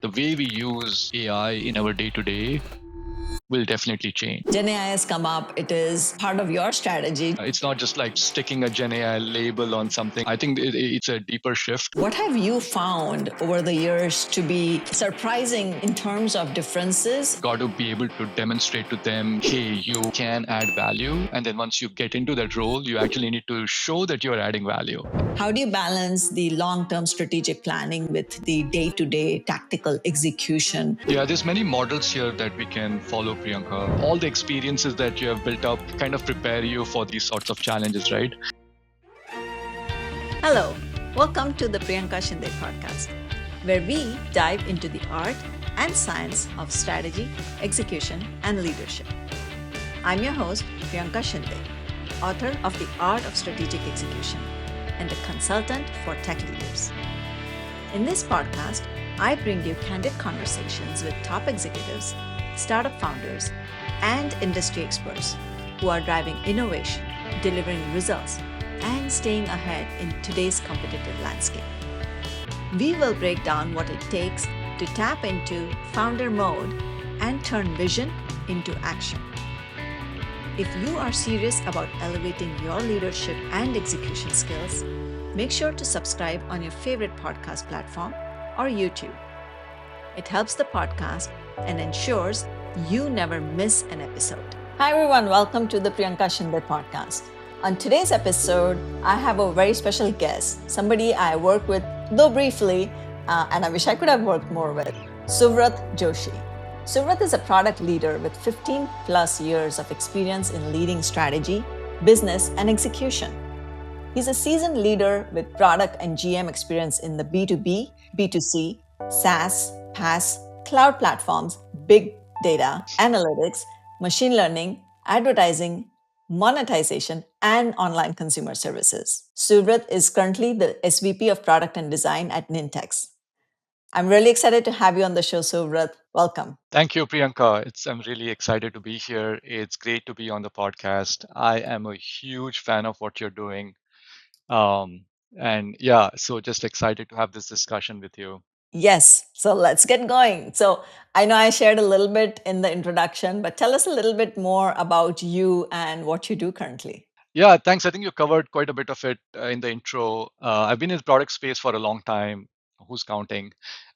The way we use AI in our day to day will definitely change. Gen AI has come up. It is part of your strategy. It's not just like sticking a Gen AI label on something. I think it's a deeper shift. What have you found over the years to be surprising in terms of differences? Got to be able to demonstrate to them, hey, you can add value. And then once you get into that role, you actually need to show that you're adding value. How do you balance the long-term strategic planning with the day-to-day tactical execution? Yeah, there's many models here that we can follow, Priyanka. All the experiences that you have built up kind of prepare you for these sorts of challenges, right? Hello, welcome to the Priyanka Shinde Podcast, where we dive into the art and science of strategy, execution, and leadership. I'm your host, Priyanka Shinde, author of The Art of Strategic Execution and a consultant for tech leaders. In this podcast, I bring you candid conversations with top executives, startup founders, and industry experts who are driving innovation, delivering results, and staying ahead in today's competitive landscape. We will break down what it takes to tap into founder mode and turn vision into action. If you are serious about elevating your leadership and execution skills, make sure to subscribe on your favorite podcast platform or YouTube. It helps the podcast and ensures you never miss an episode. Hi, everyone. Welcome to the Priyanka Shinde Podcast. On today's episode, I have a very special guest, somebody I work with, though briefly, and I wish I could have worked more with, Suvrat Joshi. Suvrat is a product leader with 15 plus years of experience in leading strategy, business, and execution. He's a seasoned leader with product and GM experience in the B2B, B2C, SaaS, PaaS, cloud platforms, big data, analytics, machine learning, advertising, monetization, and online consumer services. Suvrat is currently the SVP of Product and Design at Nintex. I'm really excited to have you on the show, Suvrat. Welcome. Thank you, Priyanka. I'm really excited to be here. It's great to be on the podcast. I am a huge fan of what you're doing. Um, and yeah, so just excited to have this discussion with you. Yes, so let's get going. So I know I shared a little bit in the introduction, but tell us a little bit more about you and what you do currently. Yeah, thanks. I think you covered quite a bit of it in the intro. I've been in the product space for a long time. Who's counting?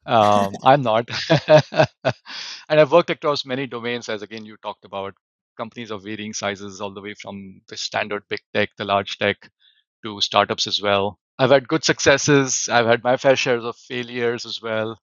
I'm not. And I've worked across many domains, as again you talked about, companies of varying sizes, all the way from the standard big tech, the large tech, to startups as well. I've had good successes. I've had my fair shares of failures as well.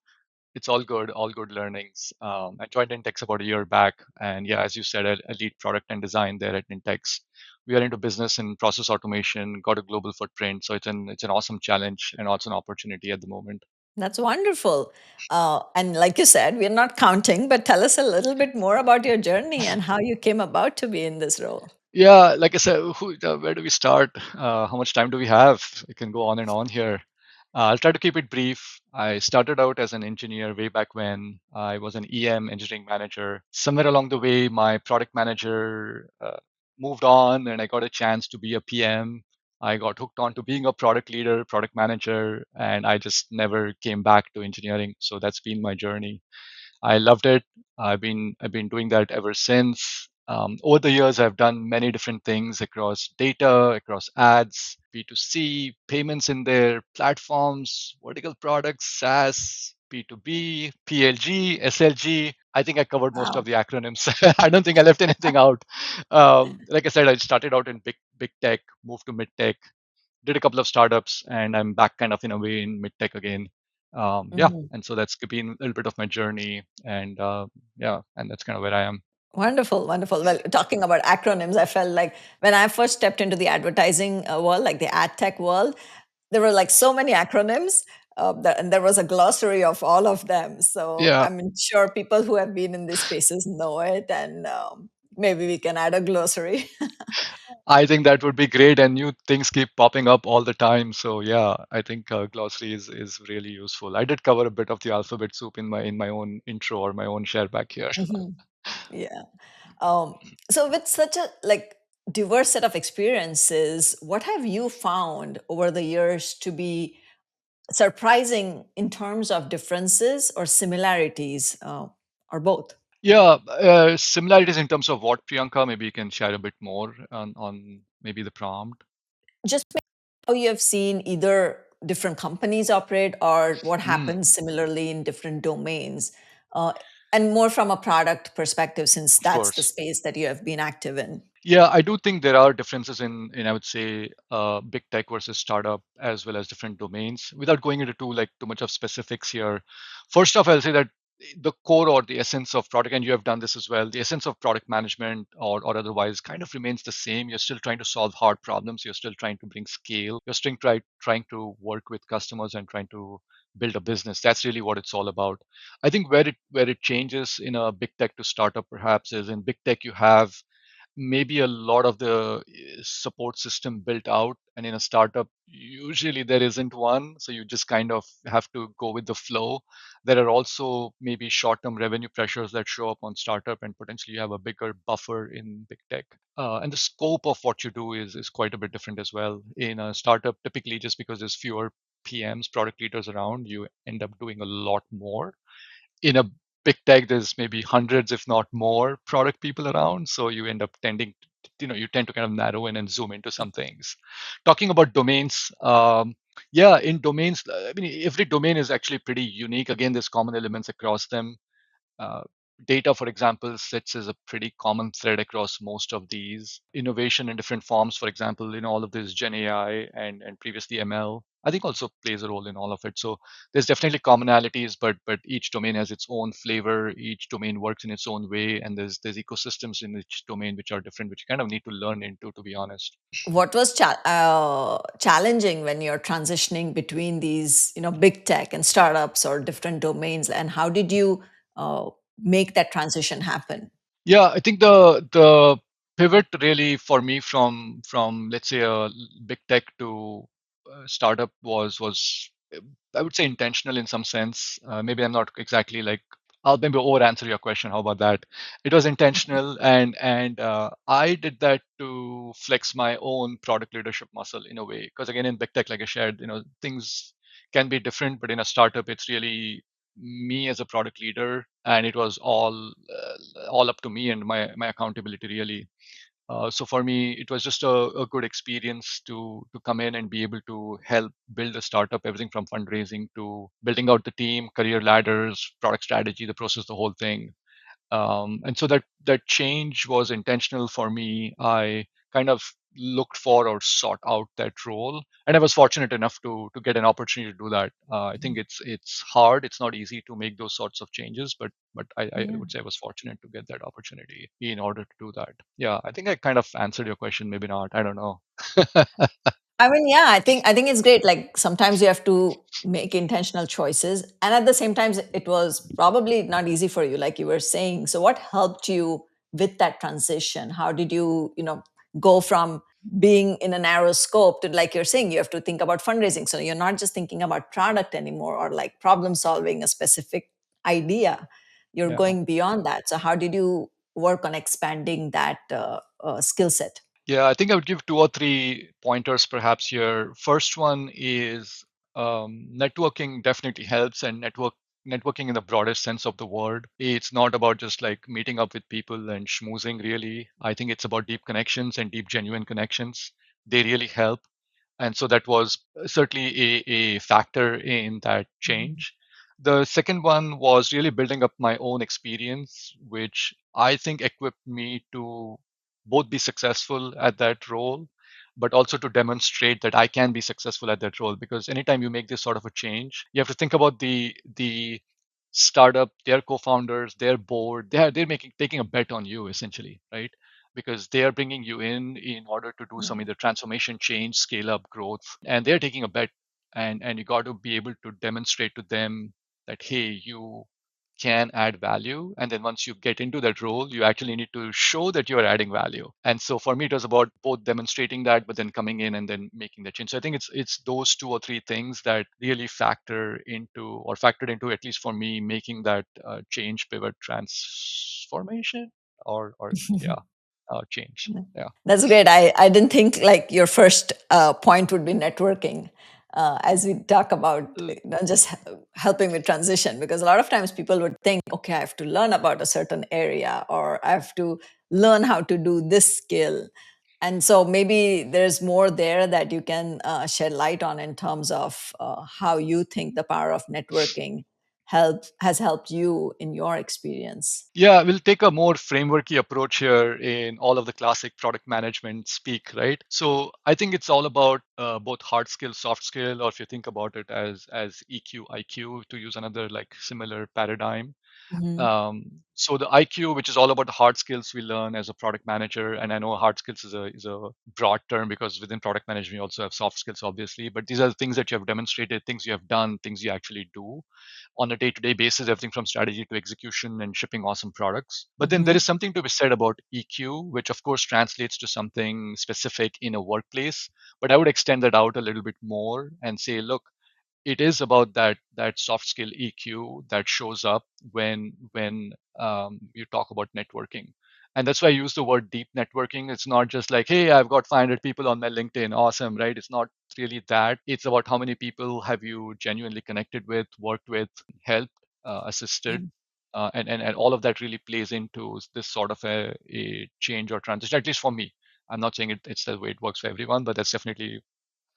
It's all good learnings. I joined Intex about a year back, and yeah, as you said, I lead product and design there at Intex. We are into business and process automation, got a global footprint, so it's an awesome challenge and also an opportunity at the moment. That's wonderful. And like you said, we're not counting, but tell us a little bit more about your journey and how you came about to be in this role. Yeah, like I said, where do we start? How much time do we have? We can go on and on here. I'll try to keep it brief. I started out as an engineer way back when. I was an EM engineering manager. Somewhere along the way, my product manager moved on, and I got a chance to be a PM. I got hooked on to being a product leader, product manager, and I just never came back to engineering. So that's been my journey. I loved it. I've been doing that ever since. Over the years, I've done many different things across data, across ads, B2C, payments in there, platforms, vertical products, SaaS, B2B, PLG, SLG. I think I covered most of Wow. the acronyms. I don't think I left anything out. Like I said, I started out in big tech, moved to mid tech, did a couple of startups, and I'm back kind of in a way in mid tech again. Yeah, Mhm. and so that's been a little bit of my journey, and yeah, and that's kind of where I am. Wonderful, wonderful. Well, talking about acronyms, I felt like when I first stepped into the advertising world, like the ad tech world, there were like so many acronyms, and there was a glossary of all of them. So Yeah, I'm sure people who have been in these spaces know it, and maybe we can add a glossary. I think that would be great, and new things keep popping up all the time. So yeah, I think glossary is really useful. I did cover a bit of the alphabet soup in my own intro or my own share back here. Mhm. Yeah. Um, so with such a like diverse set of experiences, what have you found over the years to be surprising in terms of differences or similarities, or both? Yeah, similarities in terms of what, Priyanka? Maybe you can share a bit more on maybe the prompt. Just how you have seen either different companies operate or what Mm, happens similarly in different domains, uh, and more from a product perspective, since of that's the course. space that you have been active in. Yeah, I do think there are differences in I would say big tech versus startup as well as different domains. Without going into too much of specifics here, first off, I'll say that the core or the essence of product, and you have done this as well, the essence of product management or otherwise kind of remains the same. You're still trying to solve hard problems. You're still trying to bring scale. You're still trying to work with customers and trying to build a business. That's really what it's all about. I think where it changes in a big tech to startup perhaps is in big tech you have maybe a lot of the support system built out, and in a startup usually there isn't one, so you just kind of have to go with the flow. There are also maybe short-term revenue pressures that show up on startup, and potentially you have a bigger buffer in big tech. And the scope of what you do is quite a bit different as well. In a startup, typically just because there's fewer PMs, product leaders around, you end up doing a lot more. In a big tech, there's maybe hundreds, if not more, product people around. So you end up you tend to kind of narrow in and zoom into some things. Talking about domains, yeah, in domains, I mean, every domain is actually pretty unique. Again, there's common elements across them. Uh, Data, for example, sits as a pretty common thread across most of these. Innovation in different forms, for example, all of this Gen AI and previously ML, I think also plays a role in all of it. So there's definitely commonalities, but each domain has its own flavor. Each domain works in its own way, and there's ecosystems in each domain which are different, which you kind of need to learn into, to be honest. What was challenging when you're transitioning between these, big tech and startups or different domains, and how did you uh, make that transition happen? Yeah, I think the pivot really for me from let's say a big tech to startup was I would say intentional in some sense. Maybe I'm not exactly like I'll maybe over answer your question. How about that? It was intentional, and I did that to flex my own product leadership muscle in a way. Because again, in big tech, like I shared, things can be different, but in a startup, it's really me as a product leader, and it was all up to me and my accountability really. So for me, it was just a good experience to come in and be able to help build a startup, everything from fundraising to building out the team, career ladders, product strategy, the process, the whole thing. And so that change was intentional for me. I kind of looked for or sought out that role, and I was fortunate enough to get an opportunity to do that. I think it's hard. It's not easy to make those sorts of changes, but I Yeah. would say I was fortunate to get that opportunity in order to do that. Yeah, I think I kind of answered your question. Maybe not. I don't know. I mean, yeah, I think it's great. Like sometimes you have to make intentional choices, and at the same time, it was probably not easy for you, like you were saying. So, what helped you with that transition? How did you, go from being in a narrow scope to, like you're saying, you have to think about fundraising. So you're not just thinking about product anymore or like problem solving a specific idea. You're Yeah. going beyond that. So, how did you work on expanding that skill set? Yeah, I think I would give two or three pointers perhaps here. First one is networking definitely helps, and networking in the broadest sense of the word. It's not about just like meeting up with people and schmoozing, really. I think it's about deep connections and deep, genuine connections. They really help. And so that was certainly a factor in that change. The second one was really building up my own experience, which I think equipped me to both be successful at that role, but also to demonstrate that I can be successful at that role. Because anytime you make this sort of a change, you have to think about the startup, their co-founders, their board. They're making taking a bet on you essentially, right? Because they are bringing you in order to do some Yeah. either transformation, change, scale up, growth, and they're taking a bet, and you got to be able to demonstrate to them that hey, you can add value. And then once you get into that role, you actually need to show that you are adding value. And so for me, it was about both demonstrating that, but then coming in and then making the change. So I think it's those two or three things that really factored into, at least for me, making that change, pivot, transformation, or yeah, change. Yeah. That's great. I didn't think like your first point would be networking. as we talk about Uh, just helping with transition, because a lot of times people would think, okay, I have to learn about a certain area, or I have to learn how to do this skill. And so maybe there's more there that you can shed light on in terms of how you think the power of networking has helped you in your experience. Yeah, we'll take a more frameworky approach here in all of the classic product management speak, right? So I think it's all about both hard skill, soft skill, or if you think about it as EQ, IQ, to use another like similar paradigm. Hmm. So the IQ, which is all about the hard skills we learn as a product manager, and I know hard skills is a broad term because within product management you also have soft skills, obviously. But these are the things that you have demonstrated, things you have done, things you actually do on a day-to-day basis, everything from strategy to execution and shipping awesome products. But then there Hmm. is something to be said about EQ, which of course translates to something specific in a workplace. But I would extend that out a little bit more and say, look, it is about that soft skill EQ that shows up when you talk about networking. And that's why I use the word deep networking. It's not just like, hey, I've got 500 people on my LinkedIn, awesome, right? It's not really that. It's about how many people have you genuinely connected with, worked with, helped, assisted, and all of that really plays into this sort of a change or transition. At least for me, I'm not saying it's the way it works for everyone, but that's definitely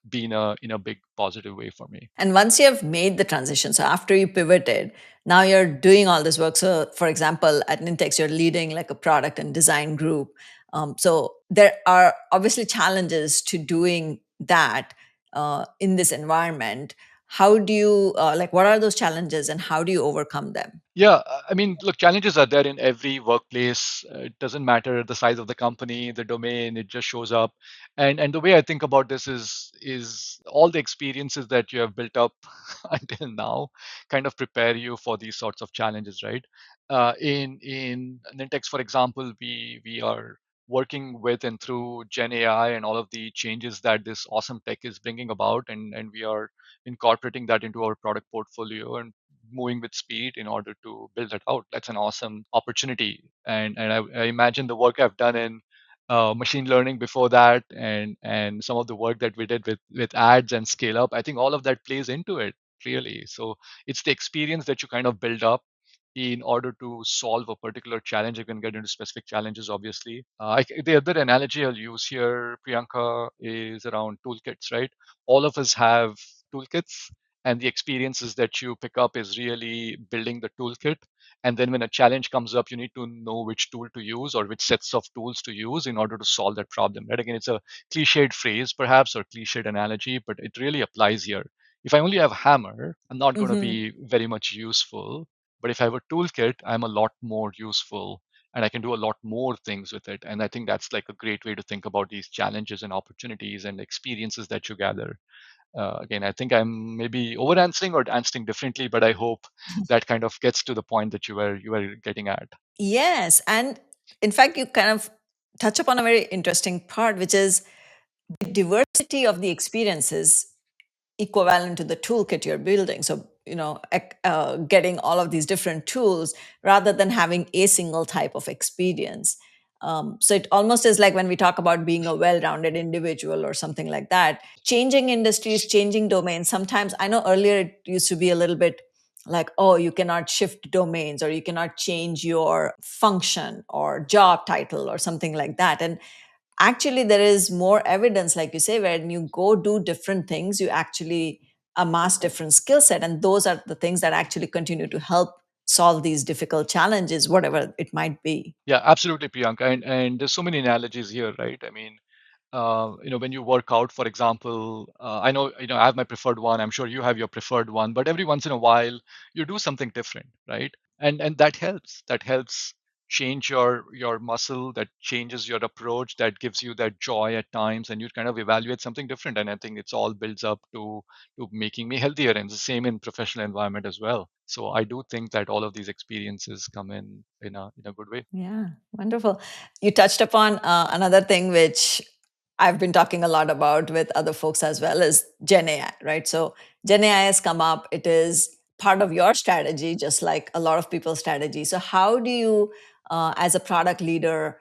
been a in a big positive way for me. And once you have made the transition, so after you pivoted, now you're doing all this work. So, for example, at Nintex, you're leading like a product and design group. So, there are obviously challenges to doing that in this environment. How do you, like, what are those challenges and how do you overcome them? Yeah, I mean, look, challenges are there in every workplace. It doesn't matter the size of the company, the domain, it just shows up. And the way I think about this is all the experiences that you have built up until now kind of prepare you for these sorts of challenges, right? In Nintex, for example, we are working with and through Gen AI and all of the changes that this awesome tech is bringing about, and we are incorporating that into our product portfolio and moving with speed in order to build that out. That's an awesome opportunity. And I imagine the work I've done in machine learning before that, and some of the work that we did with ads and scale up. I think all of that plays into it really. So it's the experience that you kind of build up in order to solve a particular challenge. You can get into specific challenges, obviously. The other analogy I'll use here, Priyanka, is around toolkits, right? All of us have toolkits, and the experiences that you pick up is really building the toolkit. And then when a challenge comes up, you need to know which tool to use or which sets of tools to use in order to solve that problem, right? Again, it's a cliched phrase perhaps or cliched analogy, but it really applies here. If I only have a hammer, I'm not going to Hmm. be very much useful. But if I have a toolkit, I'm a lot more useful and I can do a lot more things with it. And I think that's like a great way to think about these challenges and opportunities and experiences that you gather. Again, I think I'm maybe over answering or answering differently, but I hope that kind of gets to the point that you were getting at. Yes. And in fact, you kind of touch upon a very interesting part, which is the diversity of the experiences equivalent to the toolkit you're building. So, getting all of these different tools rather than having a single type of experience. So it almost is like when we talk about being a well-rounded individual or something like that. Changing industries, changing domains. Sometimes I know earlier it used to be a little bit like, oh, you cannot shift domains or you cannot change your function or job title or something like that. And actually there is more evidence, like you say, when you go do different things you actually amass different skill set, and those are the things that actually continue to help solve these difficult challenges, whatever it might be. Yeah, absolutely, Priyanka. And there's so many analogies here, right? I mean, when you work out, for example, I know, I have my preferred one. I'm sure you have your preferred one, but every once in a while you do something different, right? And that helps. That helps change your muscle. That changes your approach. That gives you that joy at times, and you kind of evaluate something different. And I think it's all builds up to making me healthier. And it's the same in professional environment as well. So I do think that all of these experiences come in a good way. Yeah, wonderful. You touched upon another thing which I've been talking a lot about with other folks as well is Gen AI, right? So Gen AI has come up. It is part of your strategy, just like a lot of people's strategy. So how do you, as a product leader,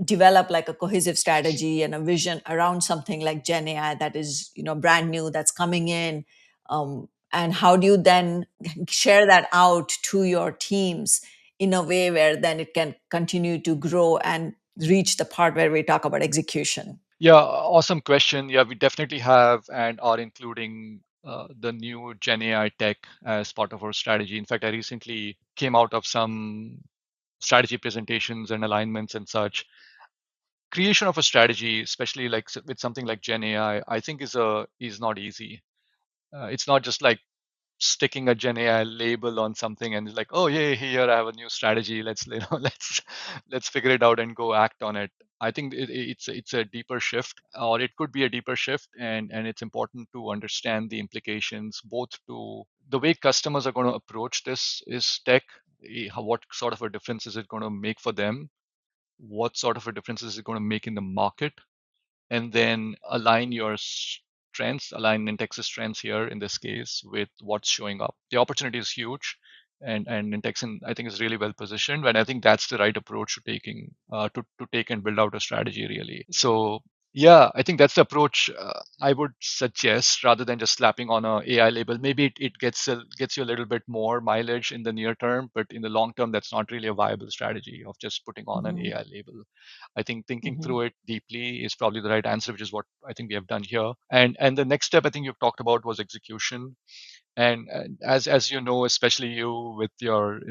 develop like a cohesive strategy and a vision around something like Gen AI that is, brand new, that's coming in? And how do you then share that out to your teams in a way where then it can continue to grow and reach the part where we talk about execution? Yeah, awesome question. Yeah, we definitely have and are including the new Gen AI tech as part of our strategy. In fact, I recently came out of some strategy presentations and alignments and such. Creation of a strategy, especially like with something like Gen AI, I think is not easy. It's not just like sticking a Gen AI label on something and it's like, oh yeah, here I have a new strategy. Let's let's figure it out and go act on it. I think it's a deeper shift, or it could be a deeper shift, and it's important to understand the implications both to the way customers are going to approach this is tech. What sort of a difference is it going to make for them? What sort of a difference is it going to make in the market? And then align your strengths, align Nintex's strengths here in this case with what's showing up. The opportunity is huge, and Nintex I think is really well positioned, and I think that's the right approach to taking to take and build out a strategy really. So yeah, I think that's the approach I would suggest rather than just slapping on a AI label. Maybe it gets you a little bit more mileage in the near term, but in the long term, that's not really a viable strategy of just putting on an Hmm. AI label. I think thinking Hmm. through it deeply is probably the right answer, which is what I think we have done here. And the next step I think you've talked about was execution. And as you know, especially you with your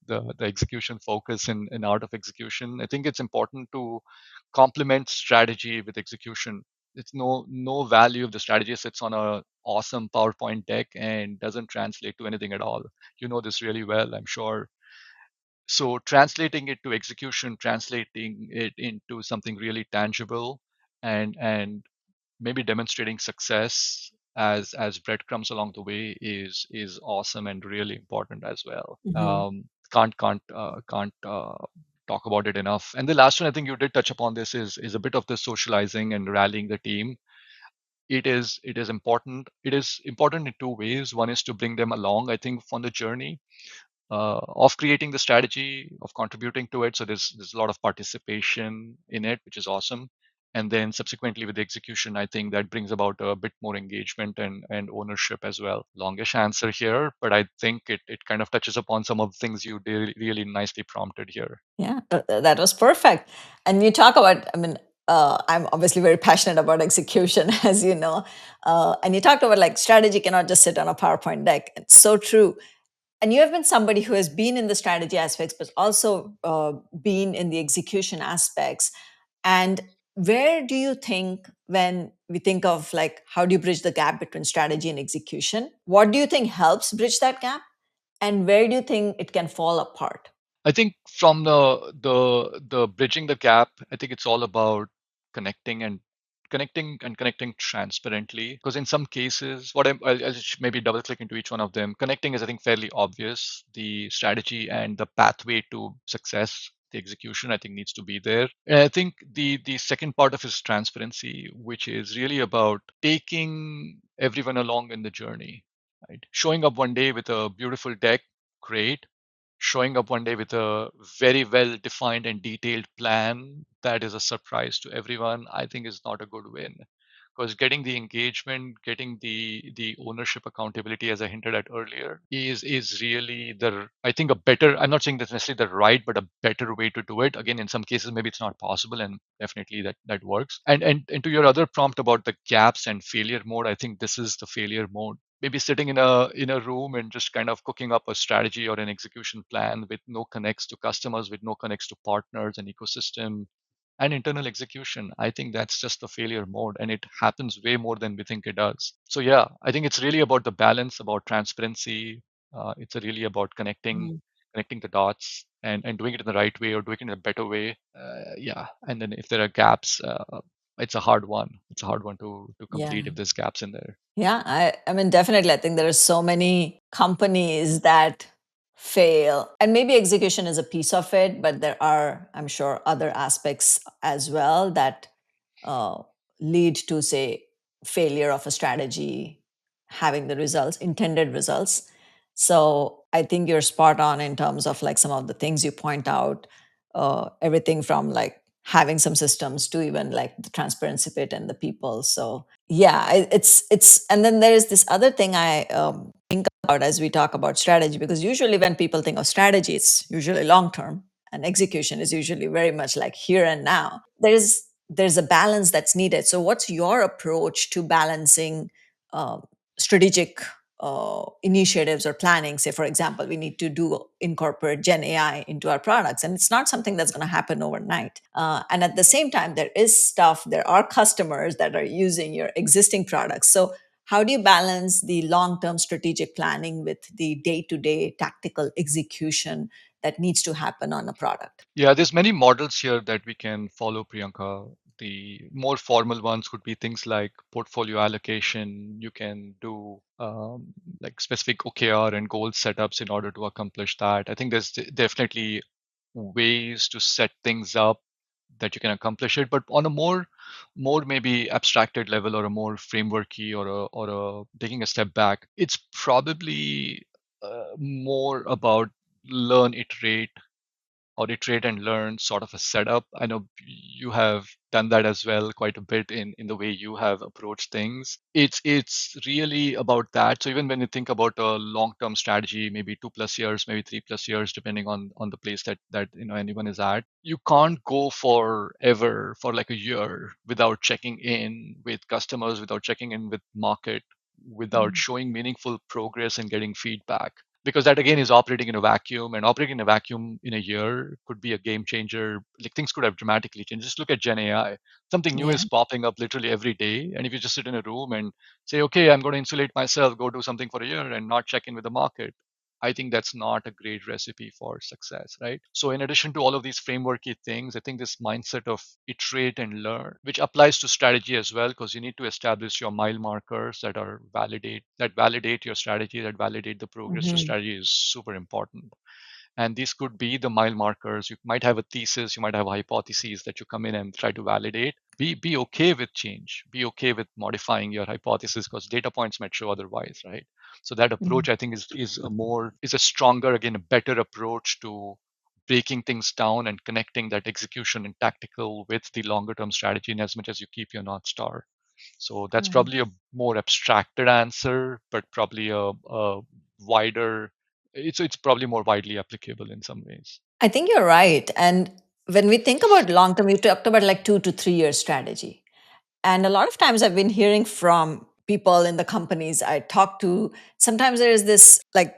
the execution focus and art of execution, I think it's important to complement strategy with execution. It's no value if the strategy sits on a awesome PowerPoint deck and doesn't translate to anything at all. You know this really well, I'm sure. So translating it to execution, translating it into something really tangible, and maybe demonstrating success as breadcrumbs along the way is awesome and really important as well. Hmm. Can't talk about it enough. And the last one, I think you did touch upon this, is a bit of the socializing and rallying the team. It is important. It is important in two ways. One is to bring them along, I think, on the journey of creating the strategy, of contributing to it. So there's a lot of participation in it, which is awesome. And then subsequently with the execution, I think that brings about a bit more engagement and ownership as well. Longish answer here, but I think it kind of touches upon some of the things you did really nicely prompted here. Yeah, that was perfect. And you talk about, I mean, I'm obviously very passionate about execution, as you know. And you talked about like strategy cannot just sit on a PowerPoint deck. It's so true. And you have been somebody who has been in the strategy aspects, but also been in the execution aspects. And where do you think, when we think of like how do you bridge the gap between strategy and execution, what do you think helps bridge that gap? And where do you think it can fall apart? I think from the bridging the gap, I think it's all about connecting and connecting transparently. Because in some cases, I'll just maybe double click into each one of them. Connecting is, I think, fairly obvious. The strategy and the pathway to success, the execution, I think, needs to be there. And I think the second part of it is transparency, which is really about taking everyone along in the journey. Right? Showing up one day with a beautiful deck, great. Showing up one day with a very well defined and detailed plan that is a surprise to everyone, I think is not a good win. Because getting the engagement, getting the ownership accountability, as I hinted at earlier, is really the, I think, a better, I'm not saying that's necessarily the right, but a better way to do it. Again, in some cases maybe it's not possible, and definitely that works. And to your other prompt about the gaps and failure mode, I think this is the failure mode. Maybe sitting in a room and just kind of cooking up a strategy or an execution plan with no connects to customers, with no connects to partners and ecosystem and internal execution. I think that's just the failure mode, and it happens way more than we think it does. So yeah, I think it's really about the balance, about transparency. It's really about connecting the dots and doing it in the right way or doing it in a better way. Yeah, and then if there are gaps, it's a hard one. It's a hard one to complete Yeah. if there's gaps in there. Yeah, I mean, definitely. I think there are so many companies that fail, and maybe execution is a piece of it, but there are, I'm sure, other aspects as well that uh, lead to, say, failure of a strategy having the results, intended results. So I think you're spot on in terms of like some of the things you point out, everything from like having some systems to even like the transparency bit and the people. So yeah, it's and then there is this other thing I think about as we talk about strategy, because usually when people think of strategy, it's usually long term, and execution is usually very much like here and now. There's a balance that's needed. So what's your approach to balancing um, strategic initiatives or planning? Say for example, we need to do incorporate gen ai into our products, and it's not something that's going to happen overnight, and at the same time there are customers that are using your existing products. So how do you balance the long term strategic planning with the day to day tactical execution that needs to happen on a product? Yeah, there's many models here that we can follow, Priyanka. The more formal ones could be things like portfolio allocation. You can do like specific OKR and goal setups in order to accomplish that. I think there's definitely ways to set things up that you can accomplish it, but on a more maybe abstracted level or a more frameworky or a taking a step back, it's probably more about learn, iterate, or iterate and learn sort of a setup. I know you have done that as well quite a bit in the way you have approached things. It's really about that. So even when you think about a long-term strategy, maybe 2 plus years, maybe 3 plus years, depending on the place that anyone is at, you can't go forever for like a year without checking in with customers, without checking in with market, without Mhm. showing meaningful progress and getting feedback, because that again is operating in a vacuum, and operating in a vacuum in a year could be a game changer. Like things could have dramatically changed. Just look at gen ai. Something new Yeah. is popping up literally every day, and if you just sit in a room and say, okay, I'm going to insulate myself, go do something for a year and not check in with the market, I think that's not a great recipe for success, right? So in addition to all of these frameworky things, I think this mindset of iterate and learn, which applies to strategy as well, because you need to establish your mile markers that validate your strategy, that validate the progress to Mhm. strategy, is super important. And these could be the mile markers. You might have a thesis, you might have hypotheses that you come in and try to validate. Be okay with change. Be okay with modifying your hypothesis, because data points might show otherwise, right? So that approach, Mhm. I think, is a stronger, again, a better approach to breaking things down and connecting that execution and tactical with the longer term strategy, in as much as you keep your North Star. So that's Right. probably a more abstracted answer, but probably a wider. It's probably more widely applicable in some ways. I think you're right. And when we think about long term, you talked about like 2 to 3 year strategy. And a lot of times I've been hearing from people in the companies I talk to, sometimes there is this like,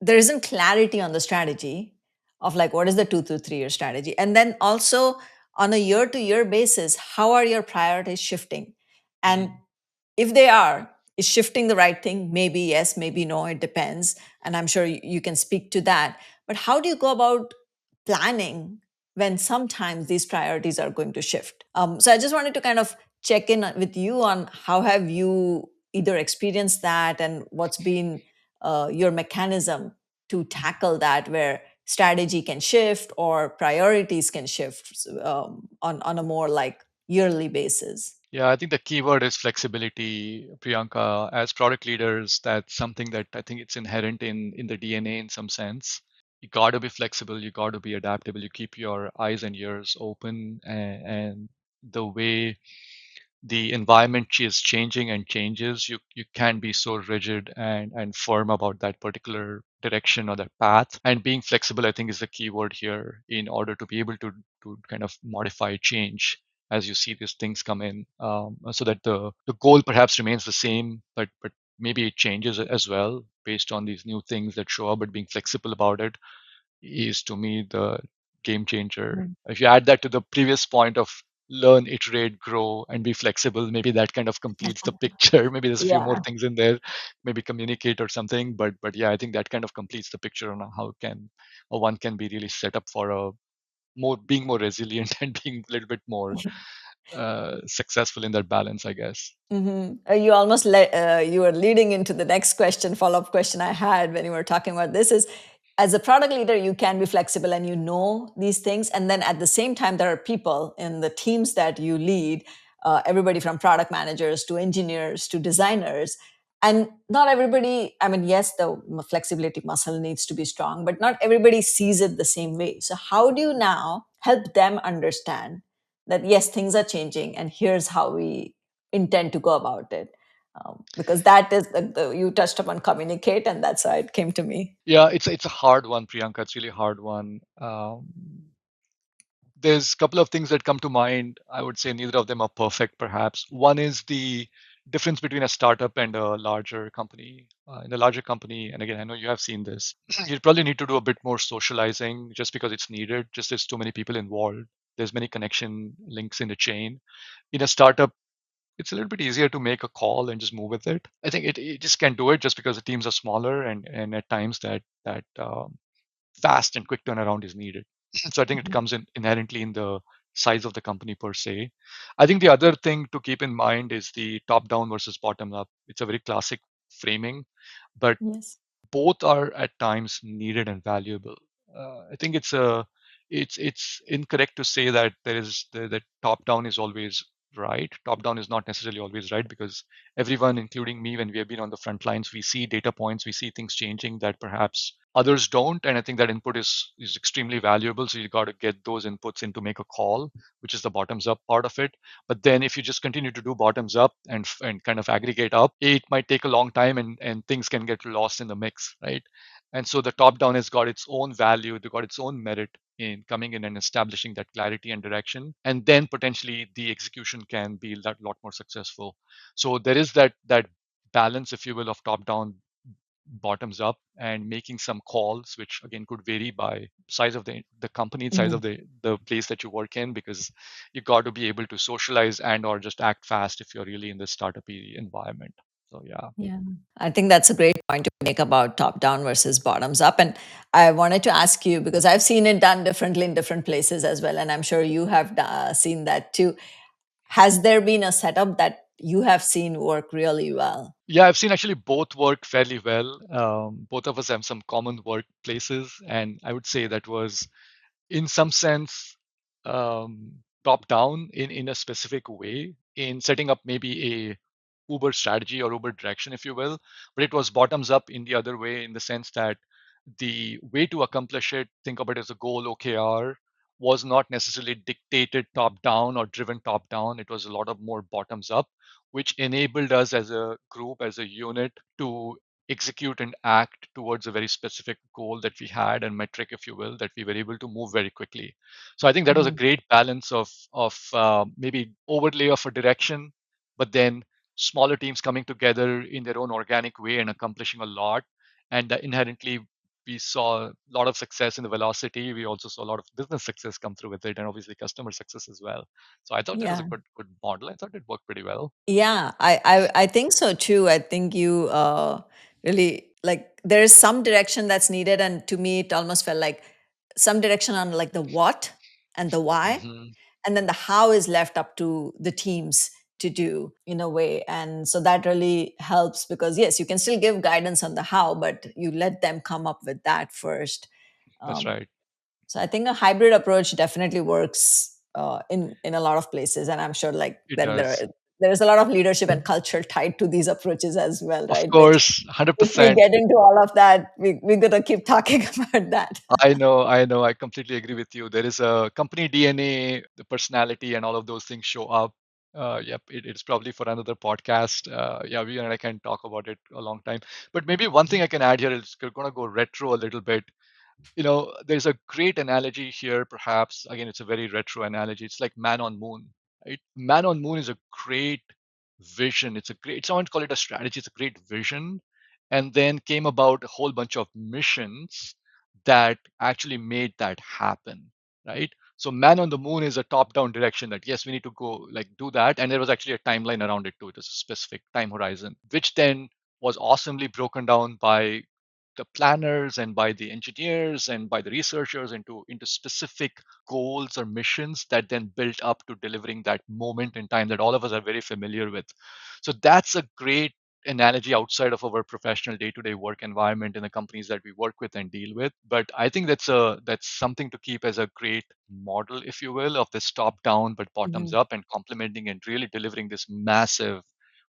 there isn't clarity on the strategy of like, what is the 2 to 3 year strategy? And then also on a year to year basis, how are your priorities shifting? And Mm. if they are, is shifting the right thing? Maybe yes, maybe no, it depends. And I'm sure you can speak to that. But how do you go about planning when sometimes these priorities are going to shift? So I just wanted to kind of check in with you on how have you either experienced that, and what's been your mechanism to tackle that, where strategy can shift or priorities can shift on a more like yearly basis. Yeah, I think the keyword is flexibility, Priyanka. As product leaders, that's something that I think it's inherent in the DNA in some sense. You got to be flexible. You got to be adaptable. You keep your eyes and ears open, and the way the environment is changing and changes, you can be so rigid and firm about that particular direction or that path. And being flexible, I think, is the key word here, in order to be able to kind of modify change as you see these things come in, so that the goal perhaps remains the same, but maybe it changes as well based on these new things that show up. But being flexible about it is, to me, the game changer. Mhm. If you add that to the previous point of learn, iterate, grow, and be flexible, maybe that kind of completes the picture. Maybe there's a few more Yeah. things in there, maybe communicate or something, but yeah, I think that kind of completes the picture on how can or one can be really set up for a more being more resilient and being a little bit more successful in that balance, I guess. You almost you were leading into the next question, follow up question I had when you were talking about this is, as a product leader, you can be flexible and you know these things. And then at the same time, there are people in the teams that you lead, everybody from product managers to engineers to designers. And not everybody, I mean, yes, the flexibility muscle needs to be strong, but not everybody sees it the same way. So, how do you now help them understand that yes, things are changing, and here's how we intend to go about it. Because that is you touched upon communicate, and that's how it came to me. Yeah, it's a hard one, Priyanka. It's really a hard one. There's a couple of things that come to mind. I would say neither of them are perfect, perhaps. One is the difference between a startup and a larger company. In a larger company, and again, I know you have seen this, you probably need to do a bit more socializing just because it's needed. Just there's too many people involved. There's many connection links in the chain. In a startup, it's a little bit easier to make a call and just move with it. I think it just can't do it just because the teams are smaller and at times that fast and quick turnaround is needed. So I think it Mhm. comes in inherently in the size of the company per se. I think the other thing to keep in mind is the top down versus bottom up. It's a very classic framing, but Yes. both are at times needed and valuable. I think it's incorrect to say that that top down is always right. Top down is not necessarily always right because everyone, including me, when we have been on the front lines, we see data points, we see things changing that perhaps others don't, and I think that input is extremely valuable. So you got to get those inputs in to make a call, which is the bottoms up part of it. But then if you just continue to do bottoms up and kind of aggregate up, it might take a long time and things can get lost in the mix, right? And so the top down has got its own value, they got its own merit in coming in and establishing that clarity and direction. And then potentially the execution can be a lot more successful. So there is that balance, if you will, of top down bottoms up and making some calls which again could vary by size of the company, size of Mhm. the place that you work in, because you got to be able to socialize and or just act fast if you're really in this startup environment. So yeah. Yeah. I think that's a great point to make about top down versus bottoms up. And I wanted to ask you because I've seen it done differently in different places as well. And I'm sure you have seen that too. Has there been a setup that you have seen work really well? Yeah, I've seen actually both work fairly well. Both of us have some common workplaces, and I would say that was in some sense top down in a specific way in setting up maybe a Uber strategy or Uber direction, if you will, but it was bottoms up in the other way in the sense that the way to accomplish it, think of it as a goal OKR, was not necessarily dictated top down or driven top down. It was a lot of more bottoms up, which enabled us as a group, as a unit, to execute and act towards a very specific goal that we had and metric, if you will, that we were able to move very quickly. So I think that was a Mhm. great balance of maybe overlay of a direction, but then smaller teams coming together in their own organic way and accomplishing a lot. And inherently, we saw a lot of success in the velocity. We also saw a lot of business success come through with it, and obviously customer success as well. So I thought that was a Yeah. good model. I thought it worked pretty well. Yeah, I think so too. I think you really like there is some direction that's needed, and to me, it almost felt like some direction on like the what and the why, Hmm. and then the how is left up to the teams to do in a way. And so that really helps because yes, you can still give guidance on the how, but you let them come up with that first. That's Um, right. so I think a hybrid approach definitely works in a lot of places, and I'm sure like It then does. there is a lot of leadership and culture tied to these approaches as well, Of right? Which course, if we 100%. get into all of that, we're gonna keep talking about that. I know. I completely agree with you. There is a company DNA, the personality, and all of those things show up. Yep, it's probably for another podcast. Yeah, we and I can talk about it a long time. But maybe one thing I can add here is we're going to go retro a little bit. There's a great analogy here, perhaps. Again, it's a very retro analogy. It's like man on moon, right? Man on moon is a great vision. Someone call it a strategy. It's a great vision. And then came about a whole bunch of missions that actually made that happen, right? So man on the moon is a top-down direction that yes, we need to go like do that. And there was actually a timeline around it too. It was a specific time horizon, which then was awesomely broken down by the planners and by the engineers and by the researchers into specific goals or missions that then built up to delivering that moment in time that all of us are very familiar with. So that's a great analogy outside of our professional day-to-day work environment in the companies that we work with and deal with. But I think that's something to keep as a great model, if you will, of this top down but bottoms Mhm. up and complementing and really delivering this massive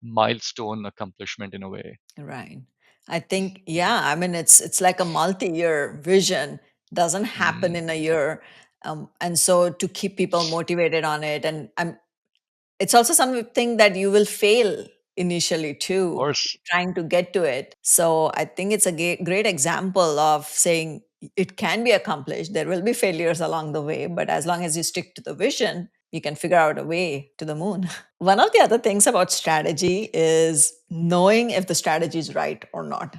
milestone accomplishment in a way. Right. I think, yeah, I mean it's like a multi-year vision. Doesn't happen Mm, in a year. And so to keep people motivated on it, and it's also something that you will fail initially Of too, course. trying to get to it. So I think it's a great example of saying it can be accomplished. There will be failures along the way, but as long as you stick to the vision, you can figure out a way to the moon. One of the other things about strategy is knowing if the strategy is right or not.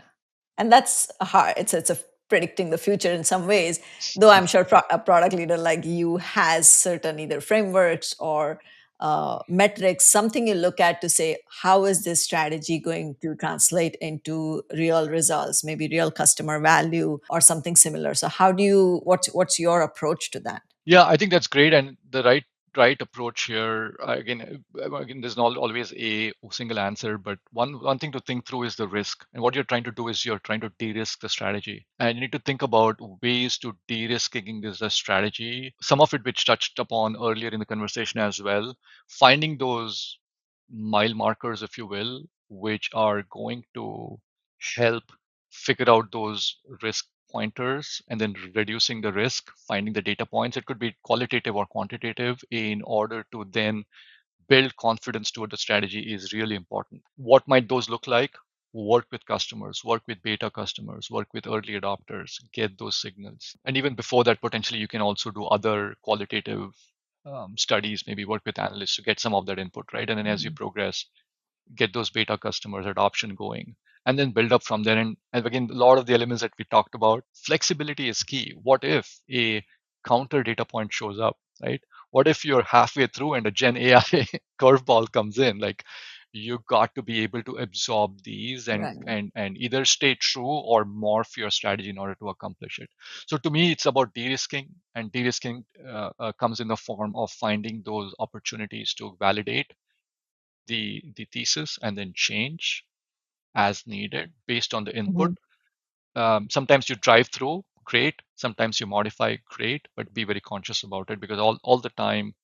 And that's hard. It's a predicting the future in some ways, though I'm sure a product leader like you has certain either frameworks or metrics, something you look at to say, how is this strategy going to translate into real results, maybe real customer value or something similar. So how do you, what's your approach to that? Yeah, I think that's great, and the right approach here. Again, there's not always a single answer, but one thing to think through is the risk. And what you're trying to do is you're trying to de-risk the strategy, and you need to think about ways to de-risking this the strategy. Some of it which touched upon earlier in the conversation as well. Finding those mile markers, if you will, which are going to help figure out those risk pointers and then reducing the risk, finding the data points. It could be qualitative or quantitative in order to then build confidence toward the strategy is really important. What might those look like? Work with customers, work with beta customers, work with early adopters, get those signals. And even before that, potentially you can also do other qualitative studies, maybe work with analysts to get some of that input, right? And then as you Mhm. progress, get those beta customers adoption going and then build up from there. And again, a lot of the elements that we talked about, flexibility is key. What if a counter data point shows up, right? What if you're halfway through and a gen AI curveball comes in? Like, you got to be able to absorb these and Right. and either stay true or morph your strategy in order to accomplish it. So to me, it's about de-risking, and de-risking comes in the form of finding those opportunities to validate the thesis and then change as needed based on the input. Mhm. Sometimes you drive through, great. Sometimes you modify, great. But be very conscious about it because all the time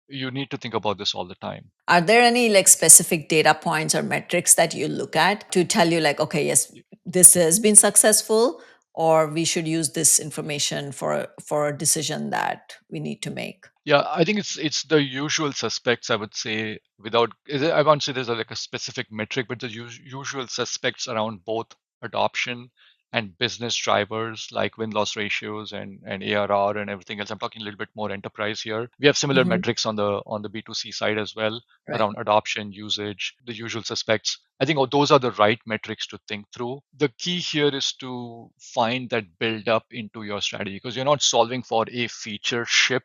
you need to think about this all the time. Are there any like specific data points or metrics that you look at to tell you like, okay, yes, this has been successful, or we should use this information for a decision that we need to make? Yeah, I think it's the usual suspects. I would say I won't say there's like a specific metric, but the usual suspects around both adoption and business drivers like win-loss ratios and ARR and everything else. I'm talking a little bit more enterprise here. We have similar Hmm. metrics on the B2C side as well Right. around adoption, usage, the usual suspects. I think those are the right metrics to think through. The key here is to find that build up into your strategy because you're not solving for a feature ship.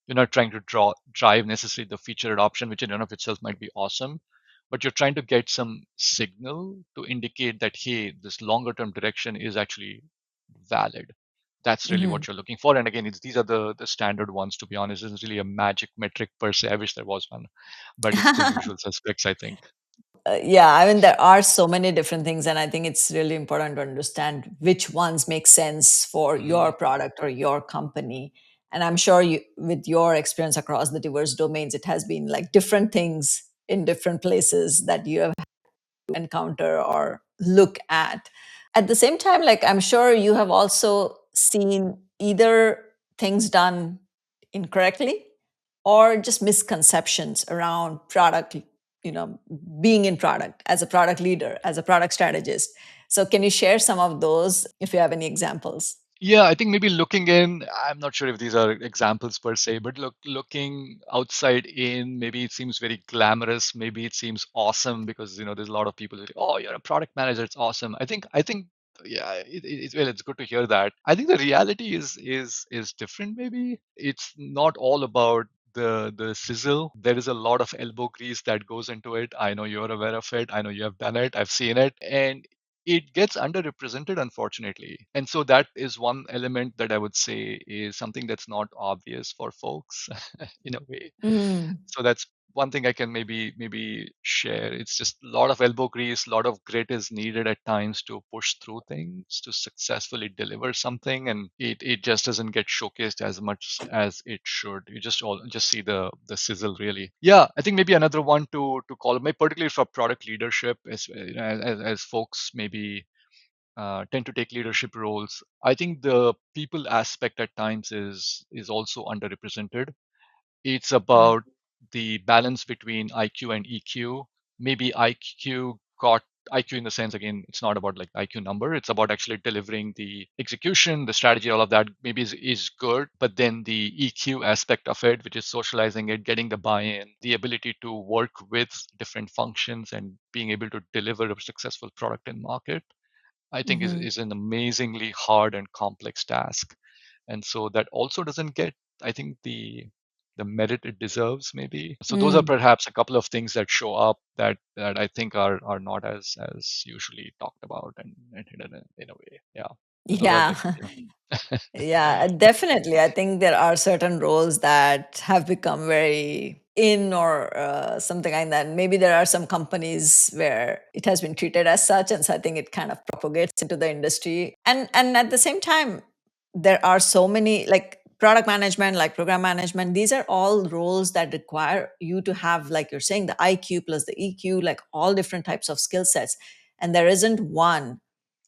You're not trying to drive necessarily the feature adoption, which in and of itself might be awesome, but you're trying to get some signal to indicate that, hey, this longer term direction is actually valid. That's really Hmm. what you're looking for. And again, these are the standard ones, to be honest. Isn't really a magic metric per se. I wish there was one, but it's the usual suspects, I think. Yeah, I mean, there are so many different things, and I think it's really important to understand which ones make sense for Hmm. your product or your company. And I'm sure you, with your experience across the diverse domains, it has been like different things in different places that you have encounter or look at. At the same time, like I'm sure you have also seen either things done incorrectly or just misconceptions around product, being in product as a product leader, as a product strategist. So can you share some of those if you have any examples? Yeah, I think maybe looking in, I'm not sure if these are examples per se, but looking outside in, maybe it seems very glamorous, maybe it seems awesome because there's a lot of people who say, "Oh, you're a product manager, it's awesome." I think yeah, well, it's good to hear that. I think the reality is different maybe. It's not all about the sizzle. There is a lot of elbow grease that goes into it. I know you're aware of it. I know you have done it. I've seen it. And it gets underrepresented, unfortunately. And so that is one element that I would say is something that's not obvious for folks in a way. Mm. So that's one thing I can maybe share. It's just a lot of elbow grease, a lot of grit is needed at times to push through things to successfully deliver something, and it just doesn't get showcased as much as it should. You just see the sizzle really. Yeah, I think maybe another one to call, maybe particularly for product leadership, as folks maybe tend to take leadership roles. I think the people aspect at times is also underrepresented. It's Mm. about the balance between IQ and EQ. Maybe IQ in the sense, again, it's not about like IQ number. It's about actually delivering the execution, the strategy, all of that maybe is good. But then the EQ aspect of it, which is socializing it, getting the buy-in, the ability to work with different functions and being able to deliver a successful product in market, I think Mm-hmm. is an amazingly hard and complex task. And so that also doesn't get, I think, the merit it deserves, maybe. So those are Mm. perhaps a couple of things that show up that I think are not as usually talked about and hidden in a way. Yeah. So those are Yeah. the yeah. Yeah, definitely. I think there are certain roles that have become very in or something like that. Maybe there are some companies where it has been treated as such, and so I think it kind of propagates into the industry. And at the same time, there are so many like product management, like program management. These are all roles that require you to have, like you're saying, the IQ plus the EQ, like all different types of skill sets. And there isn't one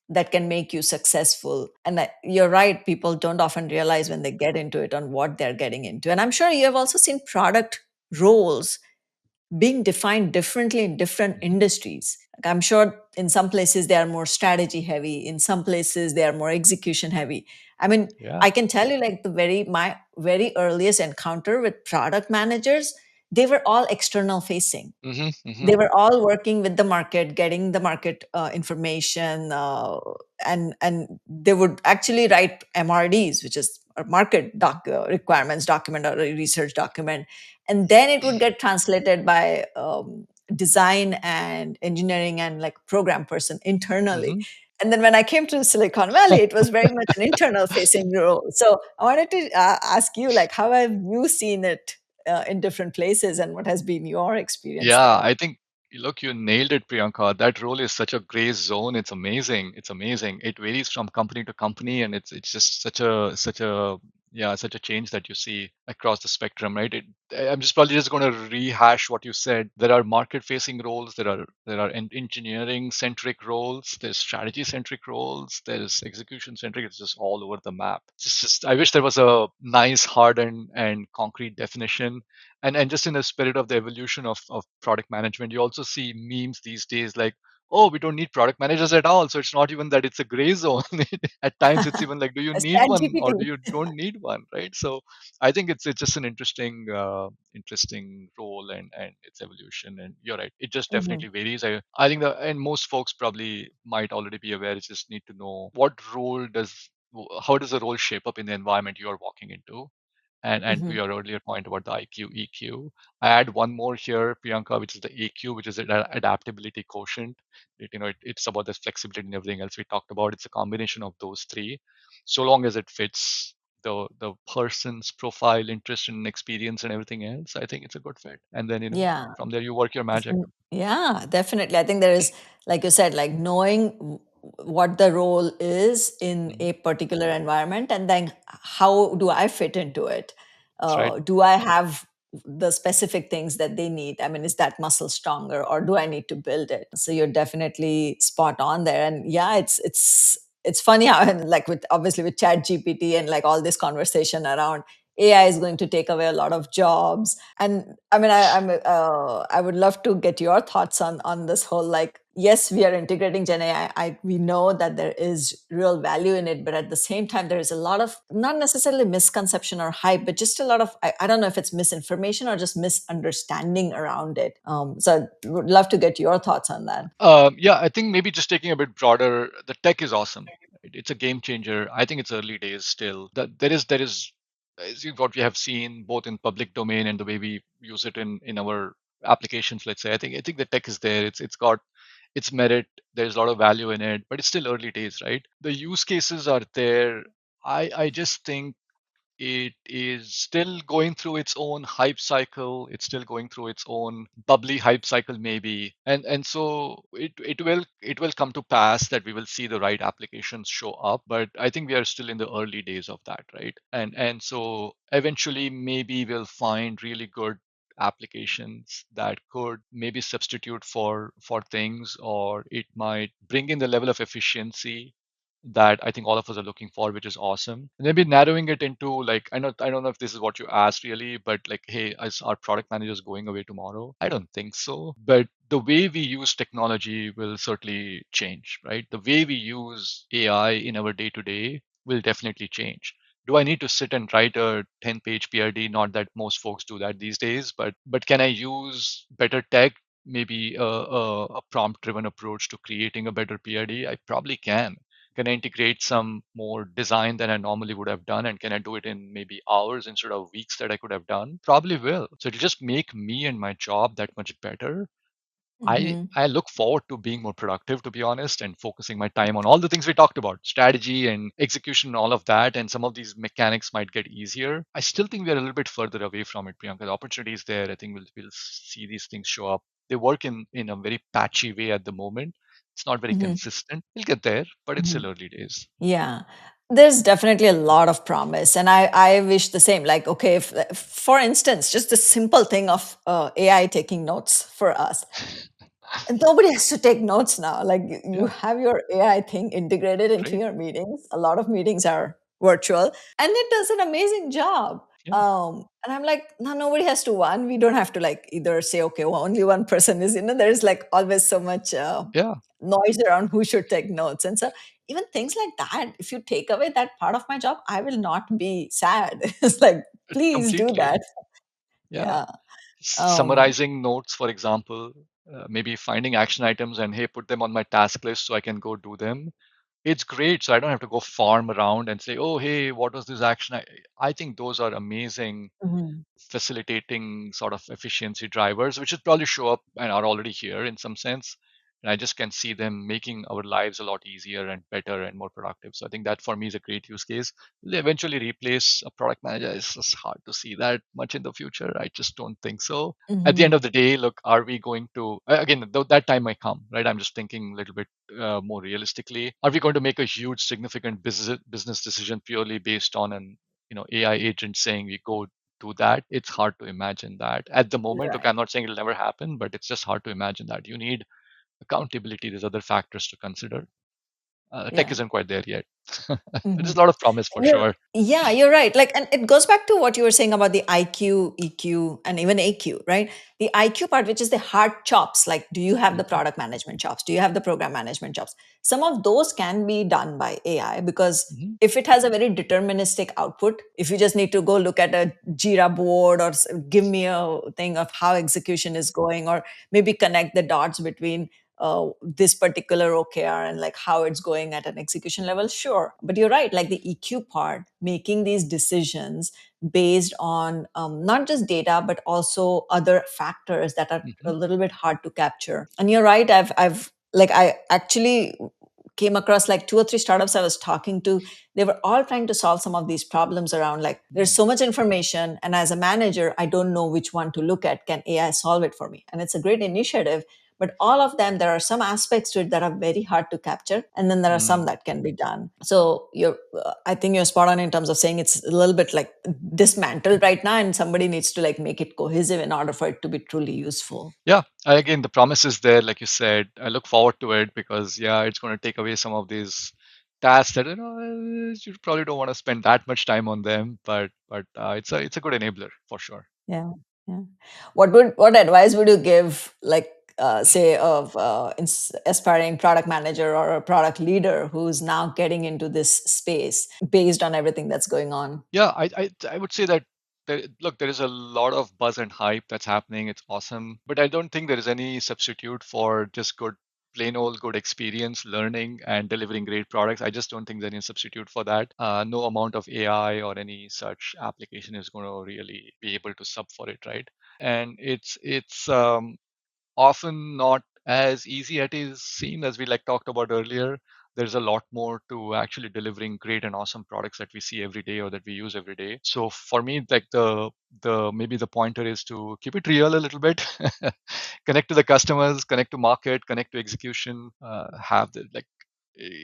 that can make you successful. And you're right, people don't often realize when they get into it on what they're getting into. And I'm sure you have also seen product roles being defined differently in different Mhm. industries. Like I'm sure in some places they are more strategy heavy, in some places they are more execution heavy. I mean, Yeah. I can tell you like my very earliest encounter with product managers, they were all external facing. Hmm. Hmm. They were all working with the market, getting the market information, and they would actually write MRDs, which is a market requirements document or a research document, and then it would get translated by design and engineering and like program person internally. Hmm. And then when I came to Silicon Valley, it was very much an internal facing role. So I wanted to ask you, like, how have you seen it in different places, and what has been your experience Yeah, there? I think look, you nailed it, Priyanka. That role is such a gray zone. It's amazing. It's amazing. It varies from company to company, and it's just such a yeah, such a change that you see across the spectrum, right? I'm just probably just going to rehash what you said. There are market-facing roles. There are engineering-centric roles. There's strategy-centric roles. There's execution-centric. It's just all over the map. Just I wish there was a nice, hard and concrete definition, and just in the spirit of the evolution of product management, you also see memes these days like, oh, we don't need product managers at all, so it's not even that it's a gray zone. At times it's even like, do you As need one or do ChatGPT. you don't need one, right? So I think it's just an interesting role and its evolution. And you're right, it just Mhm, definitely varies. I think that, and most folks probably might already be aware, it's just need to know what role does how does the role shape up in the environment you are walking into. And to mhm. your earlier point about the IQ, EQ, I add one more here, Priyanka, which is the AQ, which is an adaptability quotient. It's about this flexibility and everything else we talked about. It's a combination of those three. So long as it fits the person's profile, interest, and experience, and everything else, I think it's a good fit. And then Yeah. from there you work your magic. Yeah, definitely. I think there is, like you said, like knowing what the role is in Mhm. a particular environment, and then how do I fit into it? That's right. Do I have the specific things that they need? I mean, is that muscle stronger, or do I need to build it? So you're definitely spot on there. And yeah, it's funny how like with obviously with Chat GPT and like all this conversation around AI is going to take away a lot of jobs. And I mean, I would love to get your thoughts on this whole like, yes, we are integrating Gen AI. We know that there is real value in it, but at the same time, there is a lot of not necessarily misconception or hype, but just a lot of I don't know if it's misinformation or just misunderstanding around it. So I would love to get your thoughts on that. Yeah, I think maybe just taking a bit broader, the tech is awesome. It's a game changer. I think it's early days still. That there is what we have seen both in public domain and the way we use it in our applications. Let's say I think the tech is there. It's got its merit. There's a lot of value in it, but it's still early days, right? The use cases are there. I just think it is still going through its own hype cycle. It's still going through its own bubbly hype cycle, maybe. And so it will come to pass that we will see the right applications show up. But I think we are still in the early days of that, right? And so eventually maybe we'll find really good applications that could maybe substitute for things, or it might bring in the level of efficiency that I think all of us are looking for, which is awesome. And maybe narrowing it into, like, I don't know if this is what you asked really, but like, hey, is our product managers going away tomorrow? I don't think so. But the way we use technology will certainly change, right? The way we use AI in our day to day will definitely change. Do I need to sit and write a 10-page PRD? Not that most folks do that these days, but can I use better tech, maybe a prompt driven approach to creating a better PRD? I probably can I integrate some more design than I normally would have done? And can I do it in maybe hours instead of weeks that I could have done? Probably will. So it'll just make me and my job that much better. Mm-hmm. I look forward to being more productive, to be honest, and focusing my time on all the things we talked about, strategy and execution and all of that. And some of these mechanics might get easier. I still think we're a little bit further away from it, Priyanka. The opportunity is there. I think we'll see these things show up. They work in a very patchy way at the moment. It's not very Mm-hmm. consistent. We'll get there, but it's Mm-hmm. still early days. Yeah. There's definitely a lot of promise. And I wish the same. Like, okay, if, for instance, just the simple thing of AI taking notes for us. And nobody has to take notes now. Like you Yeah, have your AI thing integrated into great. your meetings. A lot of meetings are virtual and it does an amazing job. Yeah, And I'm like, no, nobody has to one. We don't have to like either say, okay, well, only one person is, there's like always so much yeah, noise around who should take notes. And so even things like that, if you take away that part of my job, I will not be sad. It's like, please do completely. that. Yeah. Yeah. Um, Summarizing notes, for example, maybe finding action items and hey, put them on my task list so I can go do them. It's great. So I don't have to go farm around and say, oh, hey, what was this action? I think those are amazing mhm, facilitating sort of efficiency drivers, which should probably show up and are already here in some sense. And I just can see them making our lives a lot easier and better and more productive. So I think that for me is a great use case. Will they eventually replace a product manager? It's just hard to see that much in the future. I just don't think so. At the end mhm, of the day, look, are we going to, again, that time might come, right? I'm just thinking a little bit more realistically. Are we going to make a huge, significant business decision purely based on an AI agent saying we go do that? It's hard to imagine that at the moment. Look, right. I'm not saying it'll never happen, but it's just hard to imagine that. You need accountability. There's other factors to consider. Tech Yeah. isn't quite there yet. There's Mhm. a lot of promise for You're sure. yeah, you're right. Like, and it goes back to what you were saying about the IQ, EQ, and even AQ, right? The IQ part, which is the hard chops. Like, do you have the Hmm. product management chops? Do you have the program management chops? Some of those can be done by AI because Hmm. if it has a very deterministic output, if you just need to go look at a Jira board or give me a thing of how execution is going, or maybe connect the dots between this particular OKR and like how it's going at an execution level, sure. But you're right, like the EQ part, making these decisions based on not just data, but also other factors that are a Hmm. little bit hard to capture. And you're right, I've like, I actually came across like two or three startups I was talking to. They were all trying to solve some of these problems around like there's so much information, and as a manager, I don't know which one to look at. Can AI solve it for me? And it's a great initiative, but all of them, there are some aspects to it that are very hard to capture, and then there are some Mm. that can be done. So you're I think you're spot on in terms of saying it's a little bit like dismantled right now, and somebody needs to like make it cohesive in order for it to be truly useful. Yeah, again, the promise is there, like you said. I look forward to it because, yeah, it's going to take away some of these tasks that you probably don't want to spend that much time on them. But it's a good enabler for sure. Yeah, yeah. What advice would you give, like, say, of aspiring product manager or a product leader who's now getting into this space based on everything that's going on? Yeah, I would say that look, there is a lot of buzz and hype that's happening. It's awesome, but I don't think there is any substitute for just good, plain old good experience, learning and delivering great products. I just don't think there's any substitute for that. No amount of AI or any such application is going to really be able to sub for it, right? And it's often not as easy as it is seemed, as we like talked about earlier. There's a lot more to actually delivering great and awesome products that we see every day or that we use every day. So for me, like the maybe the pointer is to keep it real a little bit, connect to the customers, connect to market, connect to execution, have the like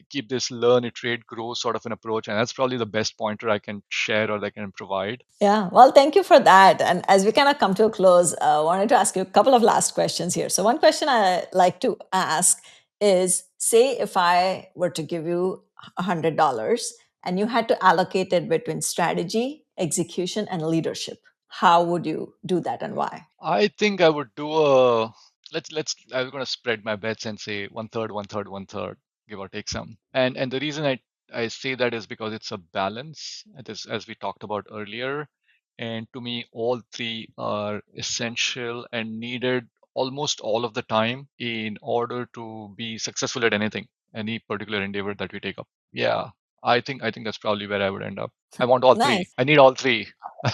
keep this learn, iterate, grow sort of an approach. And that's probably the best pointer I can share or that I can provide. Yeah, well, thank you for that. And as we kind of come to a close, I wanted to ask you a couple of last questions here. So, one question I like to ask is, say, if I were to give you $100 and you had to allocate it between strategy, execution, and leadership, how would you do that and why? I think I would do a let's I was gonna spread my bets and say one third, one third, one third, give or take some. And the reason I say that is because it's a balance, it is, as we talked about earlier. And to me, all three are essential and needed almost all of the time in order to be successful at anything, any particular endeavor that we take up. Yeah, I think that's probably where I would end up. I want all three. Nice. I need all three.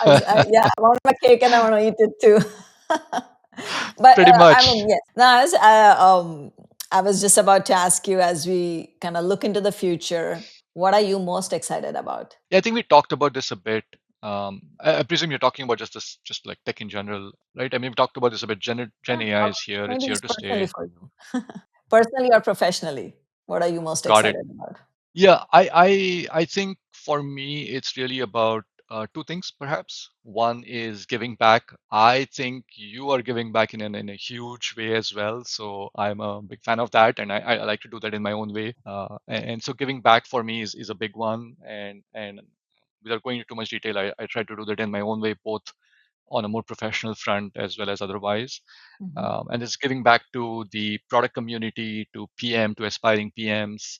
Yeah, I want my cake and I want to eat it too. But Pretty I much. mean, yes. No, I was just about to ask you, as we kind of look into the future, what are you most excited about? Yeah, I think we talked about this a bit. I presume you're talking about just this, just like tech in general, right? I mean, we talked about this a bit. Gen Yeah, AI is here; it's maybe here just to personally stay. for you, personally or professionally. What are you most Got it. excited about? Yeah, I think for me, it's really about two things, perhaps. One is giving back. I think you are giving back in a huge way as well. So I'm a big fan of that, and I like to do that in my own way. And so giving back for me is a big one. And without going into too much detail, I try to do that in my own way, both on a more professional front as well as otherwise. Mhm. And it's giving back to the product community, to PM, to aspiring PMs.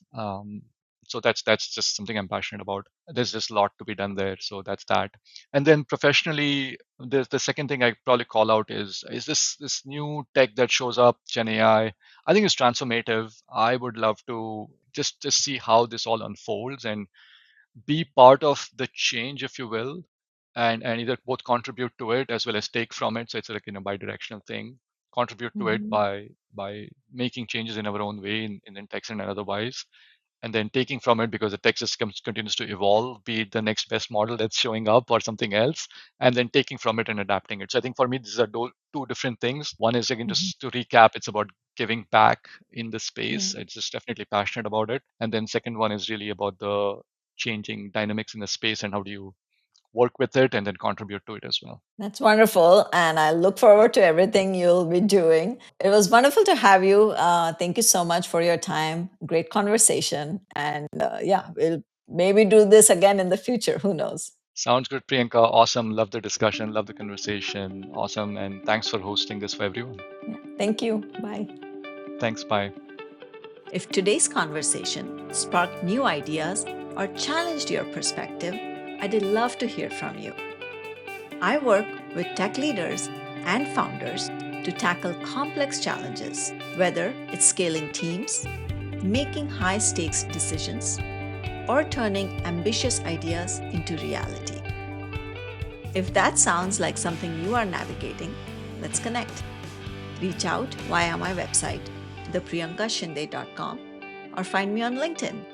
So that's just something I'm passionate about. There's just a lot to be done there. So that's that. And then professionally, the second thing I probably call out is this new tech that shows up, Gen AI. I think it's transformative. I would love to just see how this all unfolds and be part of the change, if you will, and either both contribute to it as well as take from it. So it's like bi-directional thing. Contribute to it Mhm. by making changes in our own way in text and otherwise, and then taking from it because the text just continues to evolve, be it the next best model that's showing up or something else, and then taking from it and adapting it. So I think for me, these are two different things. One is, again, Mhm. just to recap, it's about giving back in the Yeah. space. It's just definitely passionate about it. And then second one is really about the changing dynamics in the space and how do you work with it and then contribute to it as well. That's wonderful. And I look forward to everything you'll be doing. It was wonderful to have you. Thank you so much for your time. Great conversation. And yeah, we'll maybe do this again in the future. Who knows? Sounds good, Priyanka. Awesome. Love the discussion. Love the conversation. Awesome. And thanks for hosting this for everyone. Yeah. Thank you. Bye. Thanks. Bye. If today's conversation sparked new ideas or challenged your perspective, I'd love to hear from you. I work with tech leaders and founders to tackle complex challenges, whether it's scaling teams, making high stakes decisions, or turning ambitious ideas into reality. If that sounds like something you are navigating, let's connect. Reach out via my website, thepriyankashinde.com, or find me on LinkedIn.